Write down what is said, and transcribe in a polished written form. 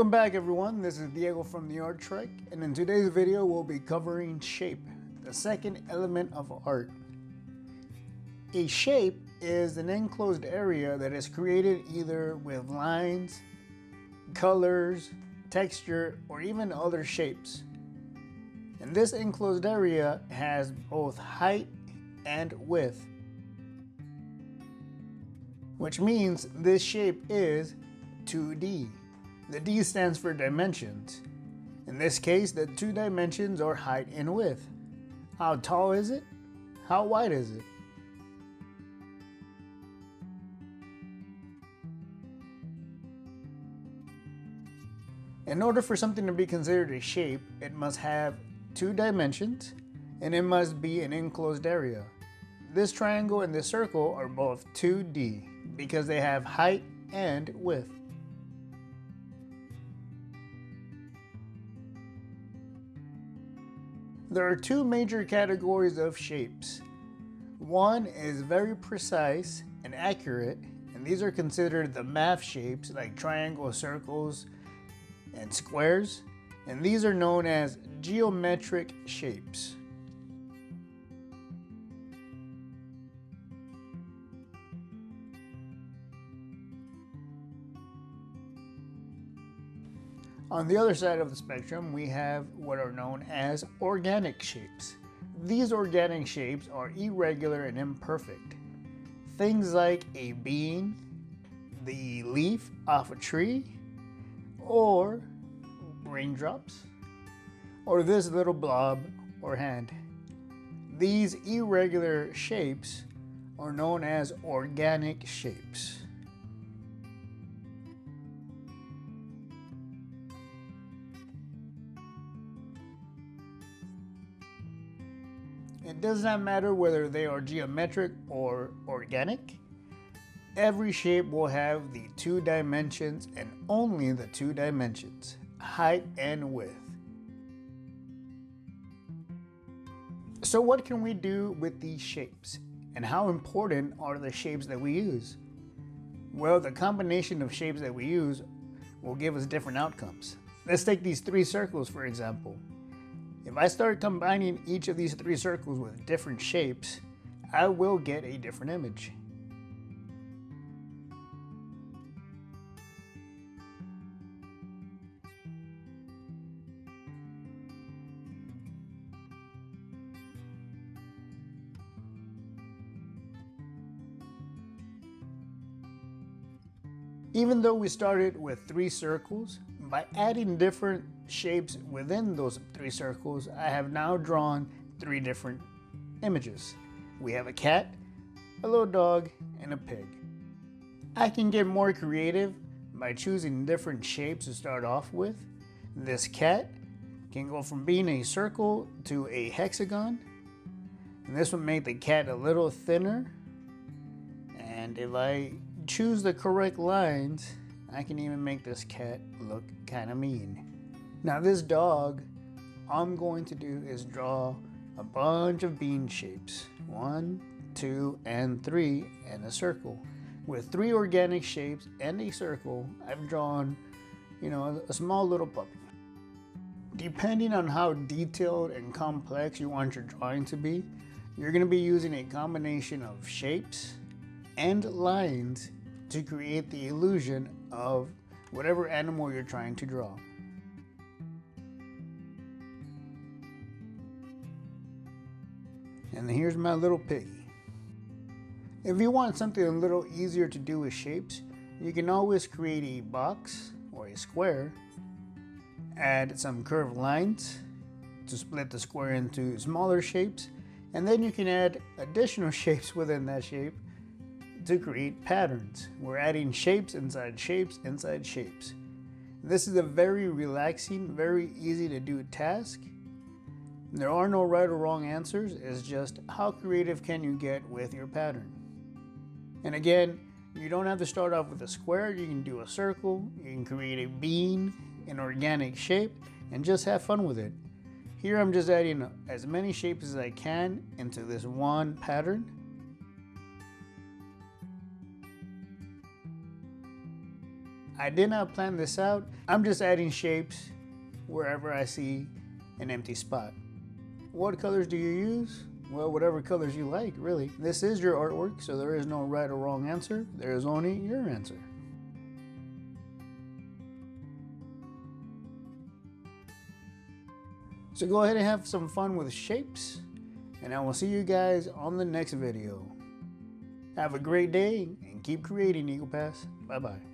Welcome back everyone, this is Diego from the Art Trek, and in today's video we'll be covering shape, the second element of art. A shape is an enclosed area that is created either with lines, colors, texture, or even other shapes. And this enclosed area has both height and width, which means this shape is 2D. The D stands for dimensions. In this case, the two dimensions are height and width. How tall is it? How wide is it? In order for something to be considered a shape, it must have two dimensions and it must be an enclosed area. This triangle and this circle are both 2D because they have height and width. There are two major categories of shapes. One is very precise and accurate, and these are considered the math shapes like triangles, circles, and squares, and these are known as geometric shapes. On the other side of the spectrum, we have what are known as organic shapes. These organic shapes are irregular and imperfect. Things like a bean, the leaf off a tree, or raindrops, or this little blob or hand. These irregular shapes are known as organic shapes. It does not matter whether they are geometric or organic. Every shape will have the two dimensions and only the two dimensions, height and width. So what can we do with these shapes? And how important are the shapes that we use? Well, the combination of shapes that we use will give us different outcomes. Let's take these three circles for example. If I start combining each of these three circles with different shapes, I will get a different image. Even though we started with three circles, by adding different shapes within those three circles, I have now drawn three different images. We have a cat, a little dog, and a pig. I can get more creative by choosing different shapes to start off with. This cat can go from being a circle to a hexagon, and this would make the cat a little thinner. And if I choose the correct lines, I can even make this cat look kind of mean. Now this dog, all I'm going to do is draw a bunch of bean shapes. 1, 2, and 3, and a circle. With 3 organic shapes and a circle, I've drawn, a small little puppy. Depending on how detailed and complex you want your drawing to be, you're going to be using a combination of shapes and lines to create the illusion of whatever animal you're trying to draw. And here's my little piggy. If you want something a little easier to do with shapes, you can always create a box or a square, add some curved lines to split the square into smaller shapes, and then you can add additional shapes within that shape to create patterns. We're adding shapes inside shapes inside shapes. This is a very relaxing, very easy to do task. There are no right or wrong answers, it's just how creative can you get with your pattern. And again, you don't have to start off with a square, you can do a circle, you can create a bean, an organic shape, and just have fun with it. Here I'm just adding as many shapes as I can into this one pattern. I did not plan this out. I'm just adding shapes wherever I see an empty spot. What colors do you use? Well, whatever colors you like, really. This is your artwork, so there is no right or wrong answer. There is only your answer. So go ahead and have some fun with shapes, and I will see you guys on the next video. Have a great day and keep creating, Eagle Pass. Bye-bye.